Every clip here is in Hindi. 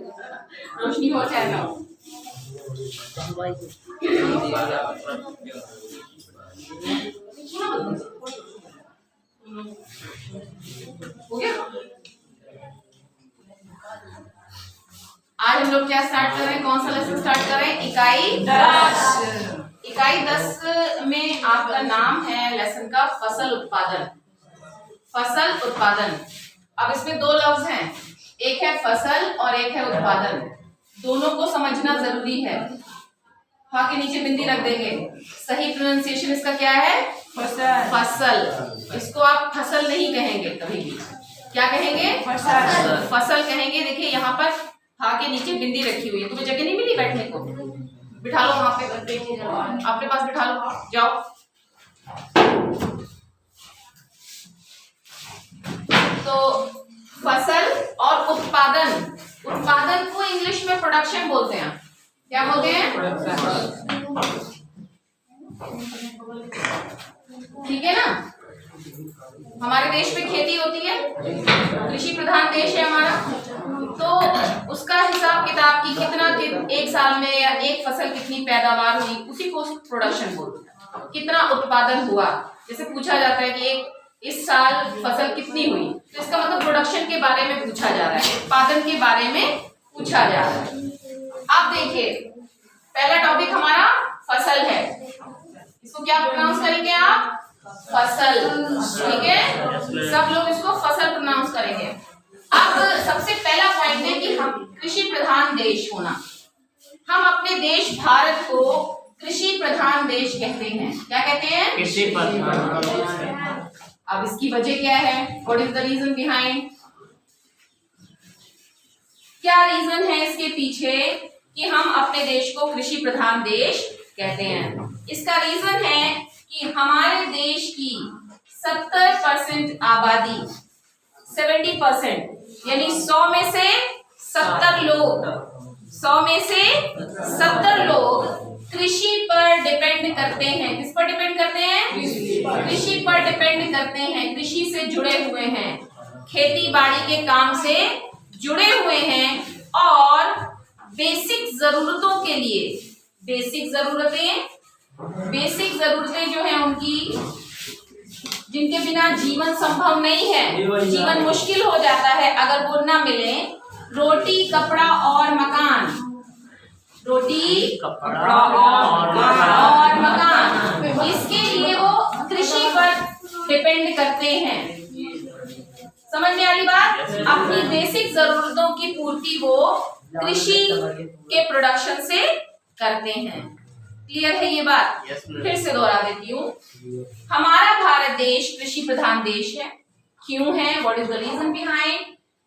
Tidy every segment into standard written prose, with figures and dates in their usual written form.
रोशनी हो जाएगा। हो गया। आज हम लोग क्या स्टार्ट कर रहे हैं, कौन सा लेसन स्टार्ट कर रहे हैं? इकाई 10। इकाई 10 में आपका नाम है लेसन का फसल उत्पादन। फसल उत्पादन। अब इसमें दो लफ्ज हैं, एक है फसल और एक है उत्पादन। दोनों को समझना जरूरी है। हाँ के नीचे बिंदी रख देंगे। सही प्रोनाउंसिएशन इसका क्या है? फसल। फसल। इसको आप फसल नहीं कहेंगे कभी भी। क्या कहेंगे? फसल। फसल कहेंगे। देखिए यहाँ पर हा के नीचे बिंदी रखी हुई है। तुम्हें जगह नहीं मिली बैठने को? बिठा लो वहां पे, अपने पास बिठा लो, जाओ। तो फसल और उत्पादन, उत्पादन को इंग्लिश में प्रोडक्शन बोलते हैं। क्या बोलते हैं? ठीक है ना। हमारे देश में खेती होती है, कृषि प्रधान देश है हमारा, तो उसका हिसाब किताब की कितना एक साल में या एक फसल कितनी पैदावार हुई, उसी को प्रोडक्शन बोलते हैं। कितना उत्पादन हुआ, जैसे पूछा जाता है कि इस साल फसल कितनी हुई, तो इसका मतलब प्रोडक्शन के बारे में पूछा जा रहा है, उत्पादन के बारे में पूछा जा रहा है। अब देखिए पहला टॉपिक हमारा फसल है। इसको क्या प्रोनाउंस करेंगे आप? फसल। ठीक है, सब लोग इसको फसल प्रोनाउंस करेंगे। अब सबसे पहला पॉइंट है कि हम कृषि प्रधान देश होना। हम अपने देश भारत को कृषि प्रधान देश कहते हैं। क्या कहते हैं? कृषि प्रधान। अब इसकी वजह क्या है? What is the reason behind? क्या रीजन है इसके पीछे कि हम अपने देश को कृषि प्रधान देश कहते हैं? इसका रीजन है कि हमारे देश की 70% आबादी, 70% यानी 100 में से 70 लोग, 100 में से 70 लोग कृषि पर डिपेंड करते हैं। किस पर डिपेंड करते हैं? कृषि पर डिपेंड करते हैं। कृषि से जुड़े हुए हैं, खेती बाड़ी के काम से जुड़े हुए हैं और बेसिक जरूरतों के लिए, बेसिक जरूरतें जो हैं उनकी, जिनके बिना जीवन संभव नहीं है, जीवन मुश्किल हो जाता है अगर वो ना मिले, रोटी कपड़ा और मकान, रोटी कपड़ा और मकान, इसके लिए वो कृषि पर डिपेंड करते हैं। समझ में आ रही बात? अपनी बेसिक जरूरतों की पूर्ति वो कृषि के प्रोडक्शन से करते हैं। क्लियर है ये बात? फिर से दोहरा देती हूँ। हमारा भारत देश कृषि प्रधान देश है। क्यों है? What is the reason behind?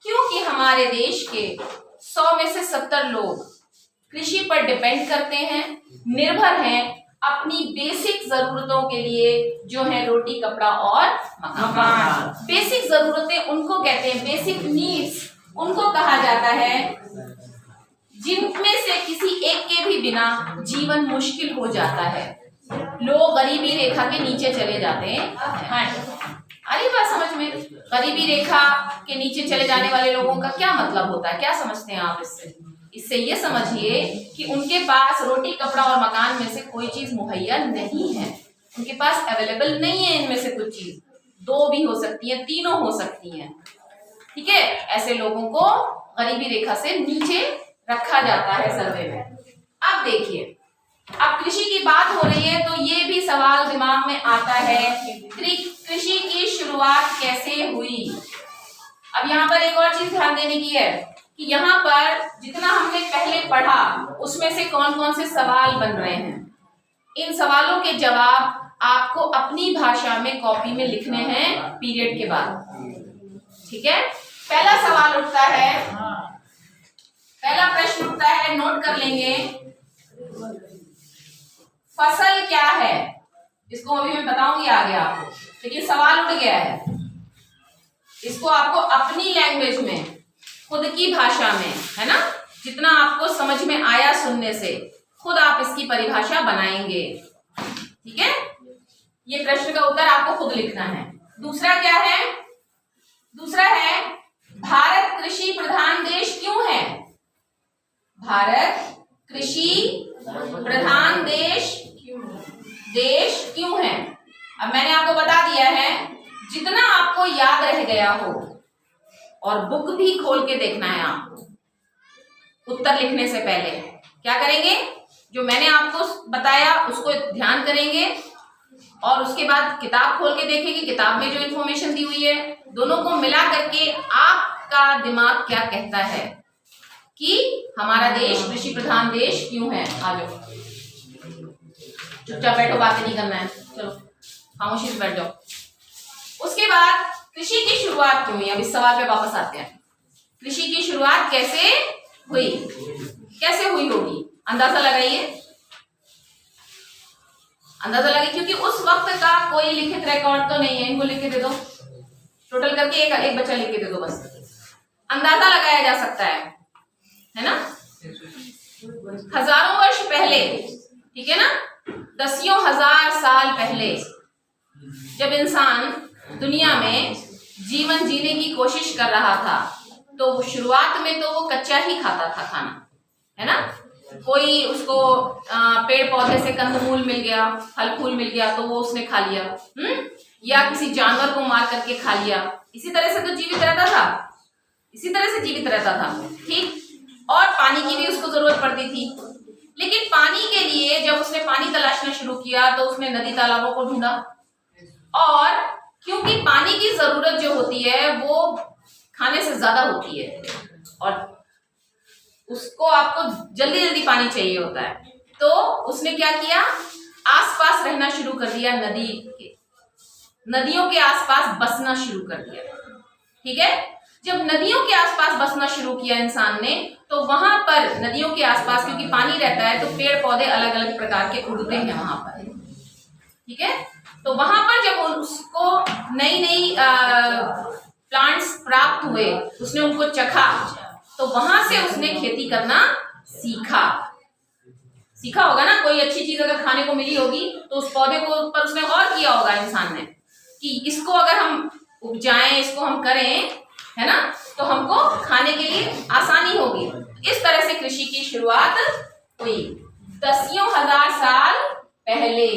क्योंकि हमारे देश के 100 में से 70 लोग कृषि पर डिपेंड करते हैं, निर्भर हैं अपनी बेसिक जरूरतों के लिए, जो है रोटी कपड़ा और मकान। बेसिक जरूरतें उनको कहते हैं, बेसिक नीड्स उनको कहा जाता है जिनमें से किसी एक के भी बिना जीवन मुश्किल हो जाता है। लोग गरीबी रेखा के नीचे चले जाते हैं। अरे बात समझ में? गरीबी रेखा के नीचे चले जाने वाले लोगों का क्या मतलब होता है? क्या समझते हैं आप इससे? इससे ये समझिए कि उनके पास रोटी कपड़ा और मकान में से कोई चीज मुहैया नहीं है, उनके पास अवेलेबल नहीं है। इनमें से कुछ चीज, दो भी हो सकती है, तीनों हो सकती हैं। ठीक है, ऐसे लोगों को गरीबी रेखा से नीचे रखा जाता है सर्वे में। अब देखिए, अब कृषि की बात हो रही है तो ये भी सवाल दिमाग में आता है, कृषि की शुरुआत कैसे हुई? अब यहाँ पर एक और चीज ध्यान देने की है कि यहाँ पर जितना हमने पहले पढ़ा उसमें से कौन कौन से सवाल बन रहे हैं। इन सवालों के जवाब आपको अपनी भाषा में कॉपी में लिखने हैं पीरियड के बाद। ठीक है, पहला सवाल उठता है, पहला प्रश्न उठता है, नोट कर लेंगे। फसल क्या है? इसको अभी मैं बताऊंगी आगे आपको, लेकिन सवाल उठ गया है। इसको आपको अपनी लैंग्वेज में, खुद की भाषा में, है ना, जितना आपको समझ में आया सुनने से, खुद आप इसकी परिभाषा बनाएंगे। ठीक है, ये प्रश्न का उत्तर आपको खुद लिखना है। दूसरा क्या है? दूसरा है भारत कृषि प्रधान देश क्यों है? भारत कृषि प्रधान देश क्यों है? अब मैंने आपको बता दिया है, जितना आपको याद रह गया हो, और बुक भी खोल के देखना है आपको उत्तर लिखने से पहले। क्या करेंगे? जो मैंने आपको बताया उसको ध्यान करेंगे, और उसके बाद किताब खोल के देखेंगे, किताब में जो इन्फॉर्मेशन दी हुई है, दोनों को मिला करके आपका दिमाग क्या कहता है कि हमारा देश कृषि प्रधान देश क्यों है। आ जाओ, चुपचाप बैठो, बातें नहीं करना है, चलो खामोशी से बैठ जाओ। उसके बाद कृषि की शुरुआत क्यों हुई? अब इस सवाल पे वापस आते हैं। कृषि की शुरुआत कैसे हुई? कैसे हुई होगी? अंदाजा लगाइए, अंदाजा लगाइए, क्योंकि उस वक्त का कोई लिखित रिकॉर्ड तो नहीं है। इनको लिख के दे दो, टोटल करके एक बच्चा लिख के दे दो, बस अंदाजा लगाया जा सकता है ना? हजारों वर्ष पहले, ठीक है ना, दसियों हजार साल पहले जब इंसान दुनिया में जीवन जीने की कोशिश कर रहा था, तो शुरुआत में तो वो कच्चा ही खाता था खाना, है ना? कोई उसको पेड़ पौधे से कंदमूल मिल गया, फल फूल मिल गया तो वो उसने खा लिया, या किसी जानवर को मार करके खा लिया। इसी तरह से तो जीवित रहता था, इसी तरह से जीवित रहता था, ठीक। और पानी की भी उसको जरूरत पड़ती थी, लेकिन पानी के लिए जब उसने पानी तलाशना शुरू किया तो उसने नदी तालाबों को ढूंढा, और क्योंकि पानी की जरूरत जो होती है वो खाने से ज्यादा होती है, और उसको आपको जल्दी जल्दी पानी चाहिए होता है, तो उसने क्या किया, आसपास रहना शुरू कर दिया, नदियों के आसपास बसना शुरू कर दिया, ठीक है। जब नदियों के आसपास बसना शुरू किया इंसान ने, तो वहां पर नदियों के आसपास क्योंकि पानी रहता है तो पेड़ पौधे अलग अलग प्रकार के उगते हैं वहां पर, ठीक है। तो वहां पर जब उसको नई नई प्लांट्स प्राप्त हुए, उसने उनको चखा, तो वहां से उसने खेती करना सीखा होगा ना। कोई अच्छी चीज अगर खाने को मिली होगी तो उस पौधे को पर उसने गौर किया होगा इंसान ने कि इसको अगर हम उपजाएं, इसको हम करें, है ना, तो हमको खाने के लिए आसानी होगी। इस तरह से कृषि की शुरुआत हुई दसियों हजार साल पहले,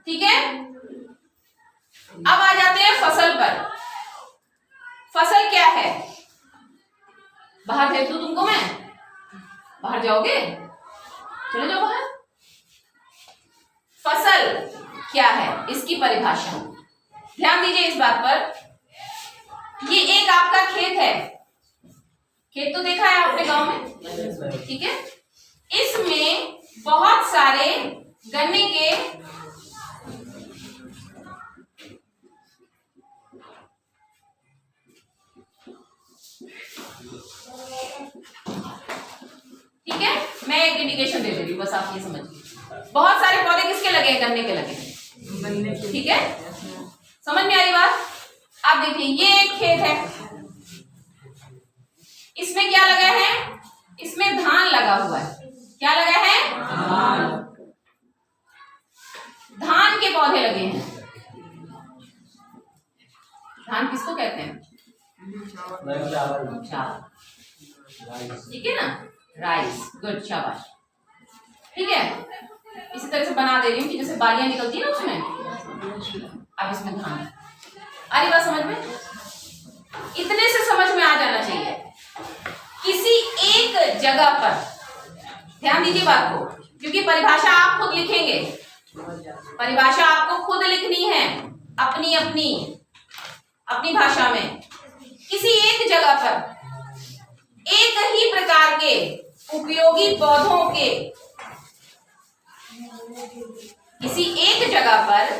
ठीक है। अब आ जाते हैं फसल पर। फसल क्या है? बाहर भेज दूं तुमको मैं? बाहर जाओगे? चले जाओ बाहर। फसल क्या है, इसकी परिभाषा ध्यान दीजिए इस बात पर। ये एक आपका खेत है, खेत तो देखा है आपने गांव में, ठीक है। इसमें बहुत सारे गन्ने के ठीक है, मैं एक इंडिकेशन दे रही हूँ, बस आप ये समझिए। बहुत सारे पौधे किसके लगे हैं? गन्ने के लगे हैं, ठीक है। समझ में आई बात? आप देखिए, ये एक खेत है, इसमें क्या लगा है? इसमें धान लगा हुआ है। क्या लगा है? धान के पौधे लगे हैं। धान किसको कहते हैं? ठीक है ना, राइस, गुड, शाबाश, ठीक है। इसी तरह से बना दे रही हूँ कि जैसे बालियां निकलती है ना उसमें, अब इसमें धान। आ रही बात समझ में? इतने से समझ में आ जाना चाहिए। किसी एक जगह पर ध्यान दीजिए बात को, क्योंकि परिभाषा आप खुद लिखेंगे, परिभाषा आपको खुद लिखनी है अपनी अपनी अपनी भाषा में। किसी एक जगह पर एक ही प्रकार के उपयोगी पौधों के, किसी एक जगह पर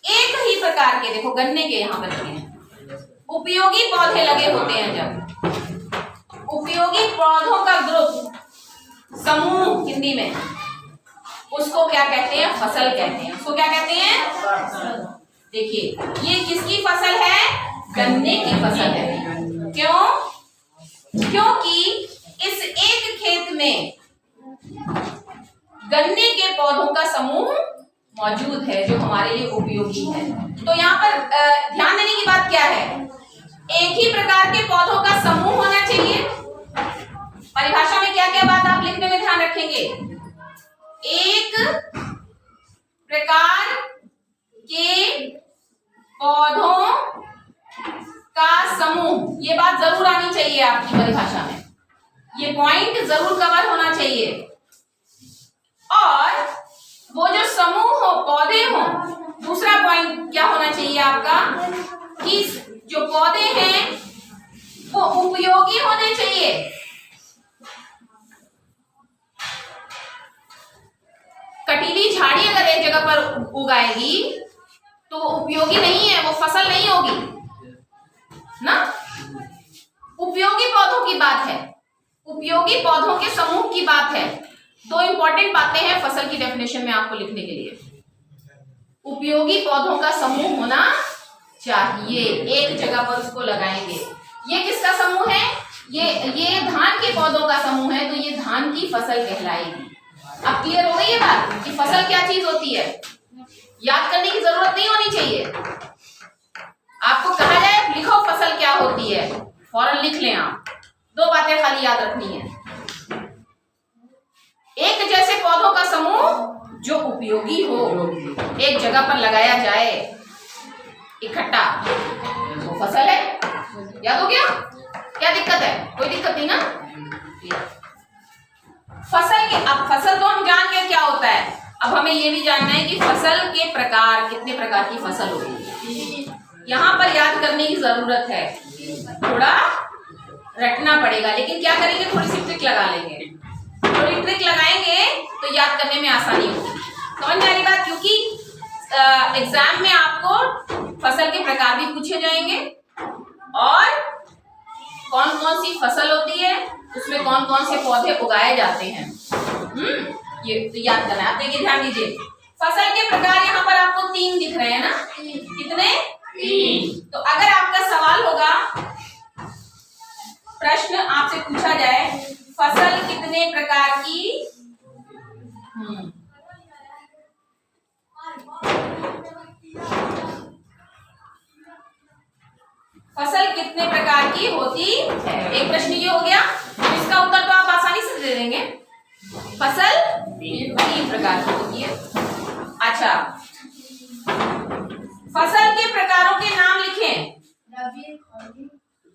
एक ही प्रकार के, देखो गन्ने के यहां पर लगे हैं, उपयोगी पौधे लगे होते हैं। जब उपयोगी पौधों का ग्रुप, समूह हिंदी में, उसको क्या कहते हैं? फसल कहते हैं। उसको क्या कहते हैं? देखिए, ये किसकी फसल है? गन्ने की फसल है। क्यों? क्योंकि इस एक खेत में गन्ने के पौधों का समूह मौजूद है जो हमारे लिए उपयोगी है। तो यहाँ पर ध्यान देने की बात क्या है? एक ही प्रकार के पौधों का समूह होने प्रकार के पौधों का समूह, ये बात जरूर आनी चाहिए आपकी परिभाषा में, ये पॉइंट जरूर कवर होना चाहिए। और वो जो समूह हो, पौधे हो, दूसरा पॉइंट क्या होना चाहिए आपका कि जो पौधे हैं वो उपयोगी होने चाहिए। कटीली झाड़ी अगर एक जगह पर उगाएगी तो वो उपयोगी नहीं है, वो फसल नहीं होगी ना। उपयोगी पौधों की बात है, उपयोगी पौधों के समूह की बात है। दो इंपॉर्टेंट बातें हैं फसल की डेफिनेशन में आपको लिखने के लिए। उपयोगी पौधों का समूह होना चाहिए, एक जगह पर उसको लगाएंगे। ये किसका समूह है? ये धान के पौधों का समूह है, तो ये धान की फसल कहलाएगी। अब क्लियर हो गई ये बात कि फसल क्या चीज होती है? याद करने की जरूरत नहीं होनी चाहिए। आपको कहा जाए लिखो फसल क्या होती है, फौरन लिख लें आप। दो बातें खाली याद रखनी है, एक जैसे पौधों का समूह जो उपयोगी हो, एक जगह पर लगाया जाए इकट्ठा, वो फसल है। याद हो गया? क्या दिक्कत है? कोई दिक्कत नहीं ना। फसल के, अब फसल तो हम जान गए क्या होता है, अब हमें ये भी जानना है कि फसल के प्रकार, कितने प्रकार की फसल होती है। यहाँ पर याद करने की जरूरत है, थोड़ा रटना पड़ेगा, लेकिन क्या करेंगे, थोड़ी सी ट्रिक लगा लेंगे। थोड़ी ट्रिक लगाएंगे तो याद करने में आसानी होगी। समझ में आ रही बात? क्योंकि एग्जाम में आपको फसल के प्रकार भी पूछे जाएंगे और कौन कौन सी फसल होती है, उसमें कौन कौन से पौधे उगाए जाते हैं, ये तो याद करना है। आप देखिए, ध्यान दीजिए, फसल के प्रकार यहाँ पर आपको 3 दिख रहे हैं ना। कितने? 3। तो अगर आपका सवाल होगा, प्रश्न आपसे पूछा जाए फसल कितने प्रकार की, फसल कितने प्रकार की होती है, एक प्रश्न ये हो गया। इसका उत्तर तो आप आसानी से दे देंगे, फसल 3 प्रकार की होती है। अच्छा, फसल के प्रकारों के नाम लिखें।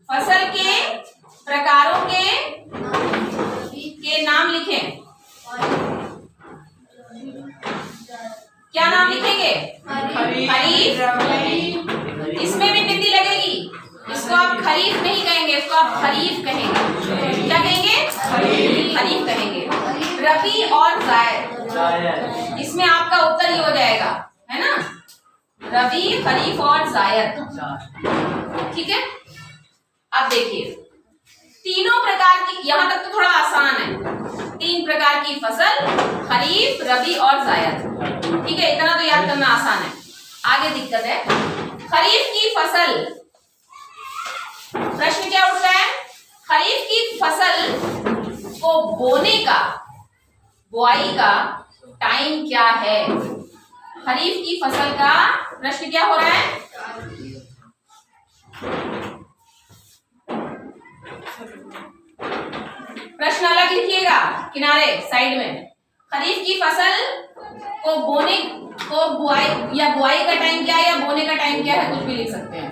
फसल के प्रकारों के नाम लिखें। क्या नाम लिखेंगे? खरीफ। इसमें भी बिंदी लगेगी, इसको आप खरीफ नहीं कहेंगे, इसको आप खरीफ कहेंगे। क्या कहेंगे? खरीफ कहेंगे। रबी और जायद, इसमें आपका उत्तर ही हो जाएगा, है ना। रबी, खरीफ और जायद, ठीक है। अब देखिए, तीनों प्रकार की, यहां तक तो थोड़ा आसान है। 3 प्रकार की फसल, खरीफ, रबी और जायद, ठीक है, इतना तो याद करना आसान है। आगे दिक्कत है, खरीफ की फसल, प्रश्न क्या उठ रहा है? खरीफ की फसल को बोने का, बुआई का टाइम क्या है? खरीफ की फसल का प्रश्न क्या हो रहा है? प्रश्न अलग लिखिएगा किनारे साइड में। खरीफ की फसल को बोने को, बुआई या बुआई का टाइम क्या है या बोने का टाइम क्या है, कुछ भी लिख सकते हैं।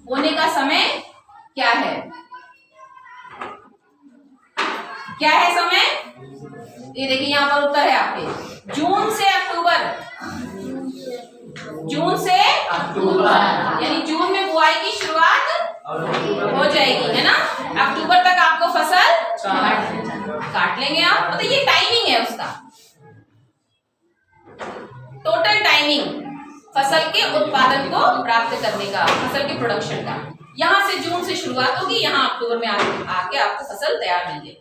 बोने का समय क्या है? क्या है समय? ये देखिए यहाँ पर उत्तर है आपके, जून से अक्टूबर। जून से अक्टूबर, यानी जून में बुआई की शुरुआत हो जाएगी, है ना। अक्टूबर तक आपको फसल काट लेंगे आप, मतलब ये टाइमिंग है उसका, टोटल टाइमिंग फसल के उत्पादन को प्राप्त करने का, फसल के प्रोडक्शन का। यहां से जून से शुरुआत होगी, यहां अक्टूबर में आके आपको फसल तैयार मिलेगी।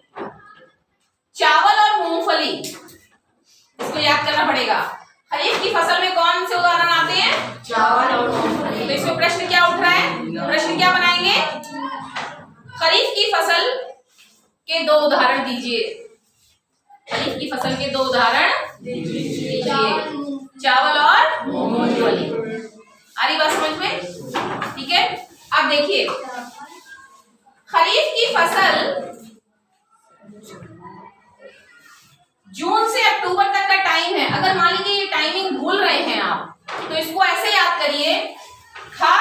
चावल और मूंगफली, इसको याद करना पड़ेगा। खरीफ की फसल में कौन से उदाहरण आते हैं? चावल और मूंगफली। तो इसमें प्रश्न क्या उठ रहा है? प्रश्न क्या बनाएंगे? खरीफ की फसल के 2 उदाहरण दीजिए। खरीफ की फसल के 2 उदाहरण दीजिए, चावल और मूंगफली। आ रही बात समझ में? ठीक है। अब देखिए, खरीफ की फसल जून से अक्टूबर तक का टाइम है, अगर मान लीजिए ये टाइमिंग भूल रहे हैं आप, तो इसको ऐसे याद करिए, खा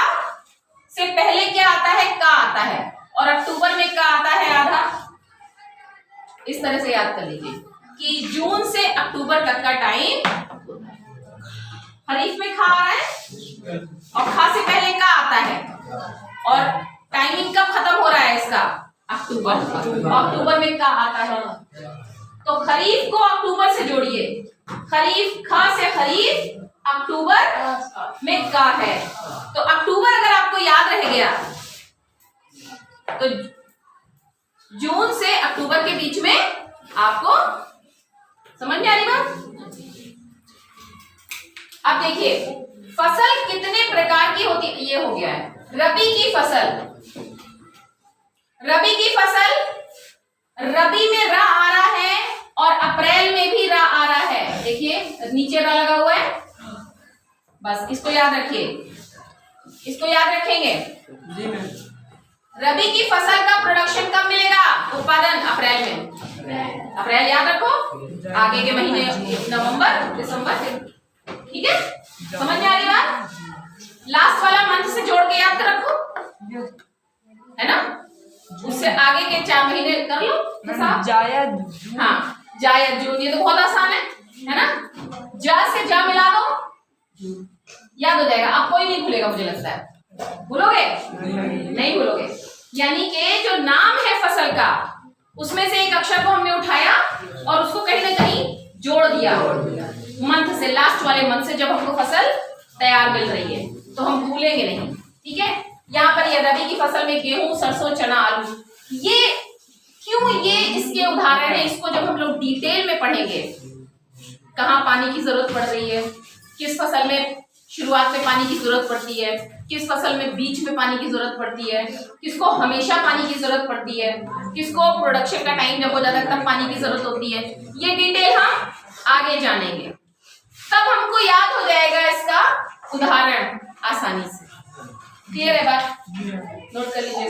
से पहले क्या आता है, का आता है, और अक्टूबर में का आता है आधा। इस तरह से याद कर लीजिए कि जून से अक्टूबर तक का टाइम, खरीफ में खा आ रहा है और खा से पहले का आता है, और टाइमिंग कब खत्म हो रहा है इसका, अक्टूबर में का आता है। तो खरीफ को अक्टूबर से जोड़िए, खरीफ ख से खरीफ, अक्टूबर में का है। तो अक्टूबर अगर आपको याद रह गया तो जून से अक्टूबर के बीच में आपको समझ में आ रही बात। अब देखिए फसल कितने प्रकार की होती है, ये हो गया है रबी की फसल। रबी की फसल, रबी में रा आ रहा है और अप्रैल में भी रा आ रहा है। देखिए नीचे रा लगा हुआ है, बस इसको याद रखिए, इसको याद रखेंगे। जी मैम। रबी की फसल का प्रोडक्शन कब मिलेगा, उत्पादन अप्रैल में। अप्रैल याद रखो, आगे के महीने नवंबर दिसंबर, ठीक है, समझ में आ रही बात। लास्ट वाला मंथ से जोड़ के याद रखो, है ना, उससे आगे के 4 महीने कर लो हिसाब। जायद, हाँ जायद जून, ये तो बहुत आसान है ना। जा से जा मिला दो, याद हो जाएगा। अब कोई नहीं भूलेगा, मुझे लगता है भूलोगे नहीं भूलोगे। यानी कि जो नाम है फसल का, उसमें से एक अक्षर को हमने उठाया और उसको कहीं ना कहीं जोड़ दिया मंथ से, लास्ट वाले मंथ से, जब हमको फसल तैयार मिल रही है, तो हम भूलेंगे नहीं, ठीक है। यहाँ पर ये रबी की फसल में गेहूं, सरसों, चना, आलू, ये क्यों, ये इसके उदाहरण है। इसको जब हम लोग डिटेल में पढ़ेंगे, कहाँ पानी की जरूरत पड़ रही है, किस फसल में शुरुआत में पानी की जरूरत पड़ती है, किस फसल में बीच में पानी की जरूरत पड़ती है, किसको हमेशा पानी की जरूरत पड़ती है, किसको प्रोडक्शन का टाइम जब हो जाता है तब पानी की जरूरत होती है, ये डिटेल हम आगे जानेंगे। तब हमको याद हो जाएगा इसका उदाहरण आसानी से। क्लियर है बात, नोट कर लीजिए।